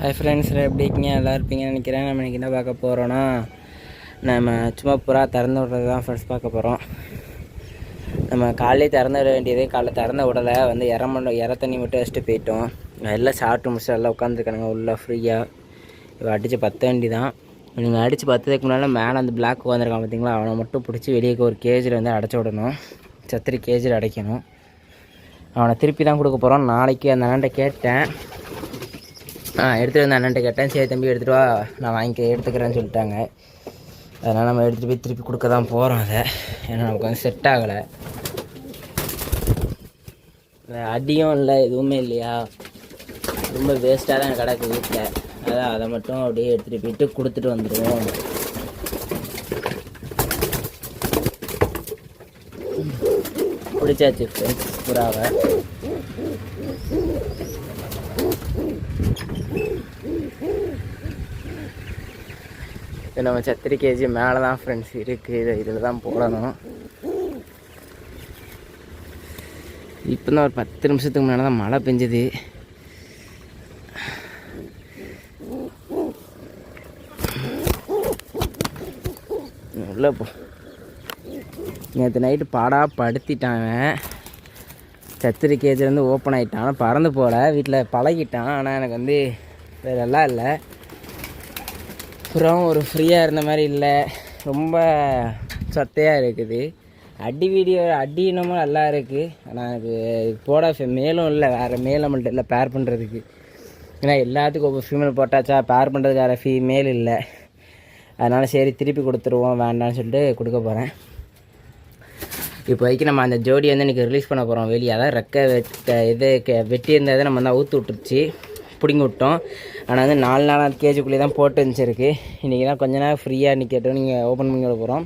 Hi friends, எப்படி இருக்கீங்க? எல்லாம் இருப்பீங்கன்னு நினைக்கிறேன். நம்ம இன்றைக்கி என்ன பார்க்க போகிறோன்னா, நம்ம சும்மா புறா திறந்து விடுறது தான் ஃப்ரெண்ட்ஸ் பார்க்க போகிறோம். நம்ம காலையிலே திறந்து விட வேண்டியது, காலைல திறந்த விடலை வந்து இற தண்ணி மட்டும் வச்சுட்டு போயிட்டோம். எல்லாம் சாப்பிட்டு முடிச்சு எல்லாம் உட்காந்துருக்கானுங்க உள்ளே ஃப்ரீயாக. இப்போ அடித்து 10 வண்டி தான். நீங்கள் அடித்து 10க்கு முன்னால் மேலே அந்த பிளாக் உட்காந்துருக்கான் பார்த்தீங்களா, அவனை மட்டும் பிடிச்சி வெளியே ஒரு கேஜில் வந்து அடைச்சி விடணும். சத்திரி கேஜில் அடைக்கணும். அவனை திருப்பி தான் கொடுக்க போகிறோம். நாளைக்கு அந்த அண்ணன்ட்ட கேட்டேன், எடுத்துகிட்டு வந்து அண்ணன்ட்ட கேட்டேன். சரி தம்பி எடுத்துகிட்டு வா, நான் எடுத்துக்கிறேன்னு சொல்லிட்டாங்க. அதனால் நம்ம எடுத்துகிட்டு போய் திருப்பி கொடுக்க தான் போகிறோம். அதை ஏன்னா நமக்கு வந்து செட் ஆகலை. அடியும் இல்லை, எதுவுமே இல்லையா, ரொம்ப வேஸ்ட்டாக தான் கிடக்கு வீட்டில். அதான் அதை மட்டும் அப்படியே எடுத்துகிட்டு போயிட்டு கொடுத்துட்டு வந்துடுவோம். பிடிச்சாச்சு ஃப்ரெண்ட்ஸ் புறாவை. நம்ம சத்திரி கேஜி மேலே தான் ஃப்ரெண்ட்ஸ் இருக்குது. இதில் தான் போடணும். இப்போ தான் ஒரு 10 நிமிஷத்துக்கு முன்னாடி தான் மழை பெஞ்சுது. உள்ளே போ. நேற்று நைட்டு படுத்திட்டான். சத்திரி கேஜிலேருந்து ஓப்பன் ஆகிட்டான். பறந்து போகல, வீட்டில் பழகிட்டான். ஆனால் எனக்கு வந்து வேறு எல்லாம் இல்லை. அப்புறம் ஒரு ஃப்ரீயாக இருந்த மாதிரி இல்லை, ரொம்ப சத்தையாக இருக்குது. அடி இன்னமும் நல்லா இருக்குது. ஆனால் எனக்கு போட மேலும் இல்லை, வேறு மேல் நம்மள்ட்ட இல்லை பேர் பண்ணுறதுக்கு. ஏன்னா எல்லாத்துக்கும் ஒவ்வொரு ஃபீமேல் போட்டாச்சா, பேர் பண்ணுறதுக்கு வேறு ஃபீமேல் இல்லை. அதனால் சரி திருப்பி கொடுத்துருவோம், வேண்டான்னு சொல்லிட்டு கொடுக்க போகிறேன். இப்போ வரைக்கும் நம்ம அந்த ஜோடி வந்து இன்றைக்கி ரிலீஸ் பண்ண போகிறோம் வெளியே. அதான் ரெக்கை வெட்டி இருந்ததை நம்ம வந்து அவுத்து விட்டுருச்சு, பிடிங்கி விட்டோம். ஆனால் வந்து 4 நாள் கேஜுக்குள்ளே தான் போட்டு இருந்துச்சிருக்கு. இன்றைக்கி தான் கொஞ்ச நேரம் ஃப்ரீயாக இன்றைக்கி கேட்டோம், நீங்கள் ஓப்பன் பண்ணி விட போகிறோம்.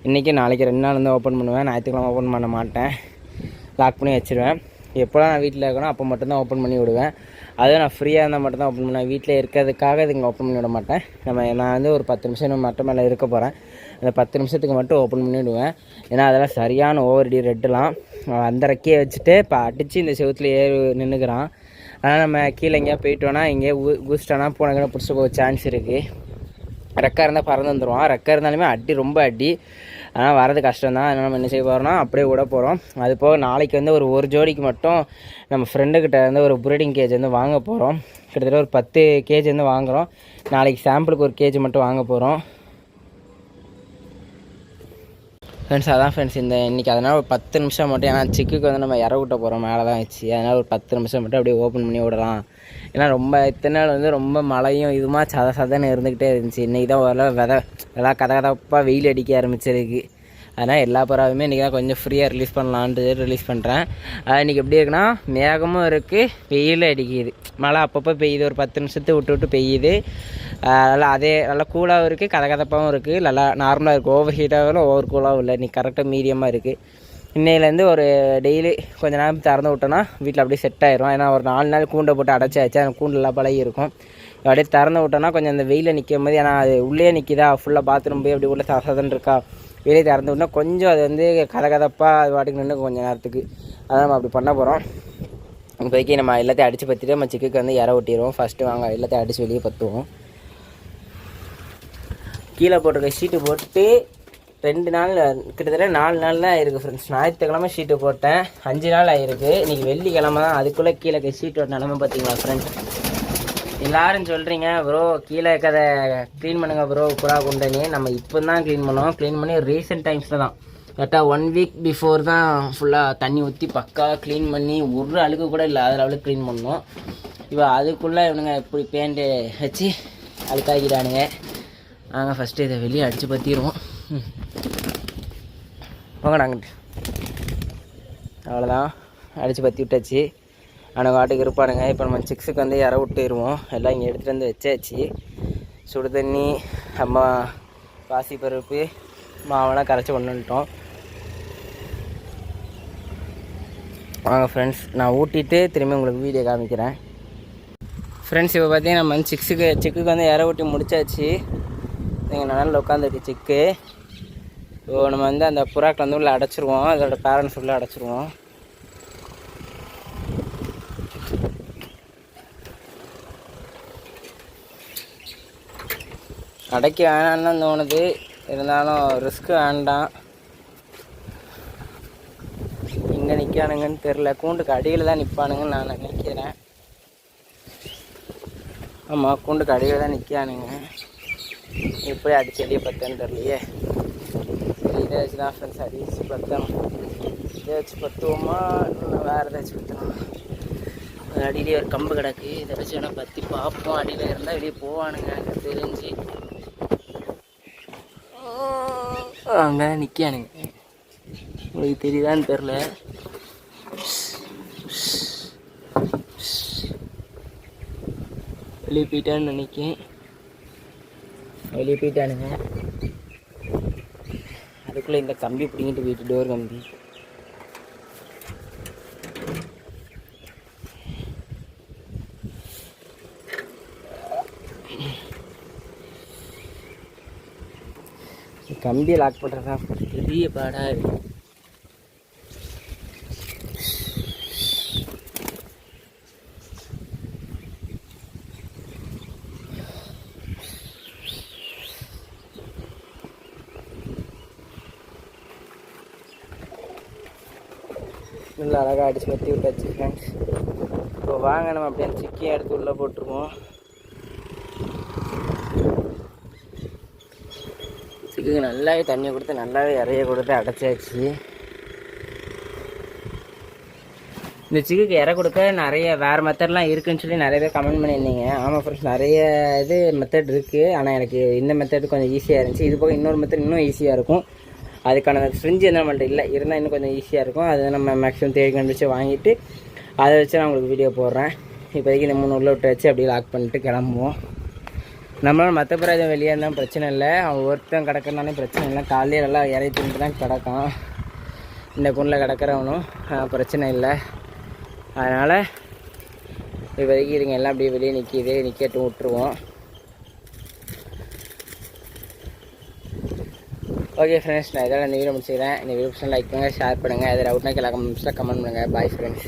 இன்றைக்கி நாளைக்கு 2 நாள் வந்து ஓப்பன் பண்ணுவேன். ஞாயிற்றுக்கிழமை ஓப்பன் பண்ண மாட்டேன், லாக் பண்ணி வச்சுருவேன். எப்போலாம் நான் வீட்டில் இருக்கணும் அப்போ மட்டும்தான் ஓப்பன் பண்ணி விடுவேன். அதுவும் நான் ஃப்ரீயாக இருந்தால் மட்டும்தான் ஓப்பன் பண்ணுவேன். வீட்டில் இருக்கிறதுக்காக இதுங்க ஓப்பன் பண்ணி விட மாட்டேன். நான் வந்து ஒரு 10 நிமிஷம் மட்ட மேலே இருக்க போகிறேன். அந்த 10 நிமிஷத்துக்கு மட்டும் ஓப்பன் பண்ணி விடுவேன். ஏன்னா அதெல்லாம் சரியான ஓவர்டி ரெட்டெலாம் அந்த ரெக்கையை வச்சுட்டு இப்போ அடித்து இந்த செவத்தில் நின்றுக்கிறான். அதனால் நம்ம கீழே எங்கேயா போயிட்டோன்னா எங்கேயா குஸ்டானா போனாங்கன்னா பிடிச்சி போக சான்ஸ் இருக்குது. ரெக்கா இருந்தால் பறந்து வந்துடுவான். ரெக்கா இருந்தாலுமே ரொம்ப அடி. ஆனால் வரது கஷ்டம் தான். அதனால் நம்ம என்ன செய்ய போகிறோம்னா அப்படியே விட போகிறோம். அது போக நாளைக்கு வந்து ஒரு ஜோடிக்கு மட்டும் நம்ம ஃப்ரெண்டுக்கிட்ட வந்து ஒரு ப்ரீடிங் கேஜ் வந்து வாங்க போகிறோம். கிட்டத்தட்ட ஒரு 10 கேஜ் வந்து வாங்குகிறோம். நாளைக்கு சாம்பிளுக்கு ஒரு கேஜ் மட்டும் வாங்க போகிறோம் ஃப்ரெண்ட்ஸ். அதான் ஃப்ரெண்ட்ஸ் இன்றைக்கி அதனால் ஒரு 10 நிமிஷம் மட்டும், ஏன்னா சிக்குக்கு வந்து நம்ம இற விட்ட போகிறோம் மேலே தான் வச்சு. அதனால் ஒரு 10 நிமிஷம் மட்டும் அப்படியே ஓப்பன் பண்ணி விடலாம். ஏன்னா ரொம்ப இத்தனை நாள் வந்து ரொம்ப மழையும் இதுமா சதன்னு இருந்துக்கிட்டே இருந்துச்சு. இன்றைக்கி தான் எல்லாம் கதப்பாக வெயில் அடிக்க ஆரம்பிச்சிருக்கு. அதனால் எல்லா பறவையுமே இன்றைக்கி தான் கொஞ்சம் ஃப்ரீயாக ரிலீஸ் பண்ணலான்ட்டு ரிலீஸ் பண்ணுறேன். இன்றைக்கி எப்படி இருக்குன்னா, மேகமும் இருக்குது, வெயிலும் அடிக்குது, மழை அப்பப்போ பெய்யுது. ஒரு 10 நிமிஷத்தை விட்டு பெய்யுது. நல்லா கூலாகவும் இருக்குது, கதப்பாகவும் இருக்குது, நல்லா நார்மலாக இருக்குது. ஓவர் ஹீட்டாகவும் இல்லை, ஓவர் கூலாகவும் இல்லை. இன்றைக்கி கரெக்டாக மீடியமாக இருக்குது. இன்னையிலேருந்து ஒரு டெய்லி கொஞ்சம் நேரம் திறந்து விட்டோன்னா வீட்டில் அப்படியே செட் ஆயிரும். ஏன்னா ஒரு 4 நாள் கூண்டை போட்டு அடைச்சாச்சு, அந்த கூண்டெல்லாம் பழகி இருக்கும். அப்படியே திறந்து விட்டோன்னா கொஞ்சம் அந்த வெயிலில் நிற்கும் போது, ஏன்னா அது உள்ளே நிற்கிதா, ஃபுல்லாக பாத்ரூம் போய் அப்படி உள்ள சதன்னு இருக்கா, வெளியே திறந்து விட்டோம்னா கொஞ்சம் அது வந்து கதப்பாக அது வாட்டுக்கு நின்று கொஞ்சம் நேரத்துக்கு. அதான் நம்ம அப்படி பண்ண போகிறோம். இப்போதைக்கு நம்ம எல்லாத்தையும் அடித்து பற்றிட்டு நம்ம சிக்குக்கு வந்து இற ஒட்டிடுவோம். ஃபஸ்ட்டு வாங்க எல்லாத்தையும் அடித்து வெளியே பற்றுவோம். கீழே போட்டிருக்க ஷீட்டு போட்டு 2 நாள் கிட்டத்தட்ட 4 நாள் தான் இருக்குது ஃப்ரெண்ட்ஸ். ஞாயிற்றுக்கிழமை ஷீட்டு போட்டேன், 5 நாள் ஆகிருக்கு. இன்றைக்கி வெள்ளிக்கிழமை தான். அதுக்குள்ளே கீழே ஷீட் ஓட்ட நிலமை பார்த்தீங்களா ஃப்ரெண்ட்ஸ். எல்லோரும் சொல்கிறீங்க ப்ரோ கீழே கதை க்ளீன் பண்ணுங்கள் ப்ரோ புறா குண்டனி. நம்ம இப்போ தான் க்ளீன் பண்ணி ரீசெண்ட் டைம்ஸில் தான், கரெக்டாக 1 வீக் பிஃபோர் தான் ஃபுல்லாக தண்ணி ஊற்றி பக்காவாக க்ளீன் பண்ணி ஒரு அழுக்கு கூட இல்லை அதில் அவ்வளோ க்ளீன் பண்ணோம். இப்போ அதுக்குள்ளே இவனுங்க இப்படி பேண்ட்டு வச்சு அழுக்காக்கிட்டானுங்க. நாங்கள் ஃபஸ்ட்டு இதை வெளியே அடித்து பற்றிடுவோம். வாங்க நாங்கள் அவ்வளோதான் அடித்து பற்றி விட்டாச்சு. ஆனால் வாட்டுக்கு இருப்பானுங்க. இப்போ நம்ம சிக்ஸுக்கு வந்து இற விட்டுருவோம். எல்லாம் இங்கே எடுத்துகிட்டு வந்து வச்சாச்சு. சுடு தண்ணி, அம்மா பாசி பருப்பு, மாவெல்லாம் கரைச்சி கொண்டு வந்துட்டோம். வாங்க ஃப்ரெண்ட்ஸ், நான் ஊட்டிட்டு திரும்பி உங்களுக்கு வீடியோ காமிக்கிறேன். ஃப்ரெண்ட்ஸ் இப்போ பார்த்தீங்கன்னா நம்ம வந்து சிக்குக்கு வந்து இற ஊட்டி முடிச்சாச்சு. நீங்கள் நல்லா உட்காந்துருக்கு சிக்கு. ஸோ நம்ம வந்து அந்த புறாக்கள் வந்து உள்ளே அடைச்சிருவோம், அதோட பேரண்ட்ஸ் உள்ளே அடைச்சிருவோம். அடைக்க வேணான்னு தான் தோணுது, இருந்தாலும் ரிஸ்க்கு வேண்டாம். எங்கே நிற்கானுங்கன்னு தெரில, கூண்டுக்கு அடியில் தான் நிற்பானுங்கன்னு நான் நினைக்கிறேன். ஆமாம், கூண்டுக்கு அடியில் தான் நிற்கானுங்க. எப்படி அடிச்சு அடியே பத்தேன்னு தெரியலையே. இதை வச்சு தான் ஃப்ரெண்ட்ஸ் அடிச்சு பற்றணும். இதை வச்சு பற்றுவோமா இல்லை வேறு ஏதாச்சும் பற்றணும்? அடியிலே ஒரு கம்பு கிடக்கு, இதை வச்சு வேணால் பற்றி பார்ப்போம். அடியில் இருந்தால் வெளியே போவானுங்க எனக்கு தெரிஞ்சு. அங்கே நிற்கானுங்க, உங்களுக்கு தெரியுதான்னு தெரில. வெளியே போயிட்டான்னு நினைக்கேன். வெளியே போயிட்டானுங்க. அதுக்குள்ளே இந்த கம்பி பிடிங்கிட்டு போயிட்டு, டோர் கம்பி. கம்பியை லாக் பண்ணுறதா பெரிய பாடாக இருக்கு. நல்லா அழகாக அடிச்சு பற்றி விட்டாச்சு ஃப்ரெண்ட்ஸ். இப்போ வாங்க நம்ம அப்படியே சிக்கியை எடுத்து உள்ளே போட்டுருவோம். சிக்குக்கு நல்லாவே தண்ணி கொடுத்து நல்லாவே இறைய கொடுத்து அடைச்சாச்சு. இந்த சிக்குக்கு இறை கொடுக்க நிறைய வேறு மெத்தட்லாம் இருக்குதுன்னு சொல்லி நிறைய பேர் கமெண்ட் பண்ணியிருந்தீங்க. ஆமாம் ஃப்ரெண்ட்ஸ், நிறைய இது மெத்தட் இருக்குது. ஆனால் எனக்கு இந்த மெத்தட் கொஞ்சம் ஈஸியாக இருந்துச்சு. இது போக இன்னொரு மெத்தட் இன்னும் ஈஸியாக இருக்கும். அதுக்கான ஃப்ரிட்ஜ் என்ன நம்மள்ட்ட இல்லை, இருந்தால் இன்னும் கொஞ்சம் ஈஸியாக இருக்கும். அதை நம்ம மேக்ஸிமம் தேடி கண்டுபிடிச்சி வாங்கிட்டு அதை வச்சு நான் உங்களுக்கு வீடியோ போடுறேன். இப்போதைக்கு இந்த 3 உள்ள விட்டு வச்சு அப்படியே லாக் பண்ணிட்டு கிளம்புவோம். நம்மளால் மற்றப்புற எதுவும் வெளியே இருந்தாலும் பிரச்சனை இல்லை. அவன் ஒருத்தன் கிடக்கிறனாலே பிரச்சனை இல்லை. காலையில் நல்லா இறைய தின்ட்டு தான் கிடக்கான். இந்த குண்டில் கிடக்கிறவனும் பிரச்சனை இல்லை. அதனால் இப்போதைக்கு இதுங்க எல்லாம் அப்படியே வெளியே நிற்கட்டும், விட்டுருவோம். ஓகே ஃப்ரெண்ட்ஸ், நான் இதெல்லாம் இந்த வீடியோ முடிச்சுக்கிறேன். இந்த வீடியோ லைக் பண்ணுங்கள், ஷேர் பண்ணுங்கள். எதாவது டவுட்னா கமெண்ட் பண்ணுங்கள். Bye friends.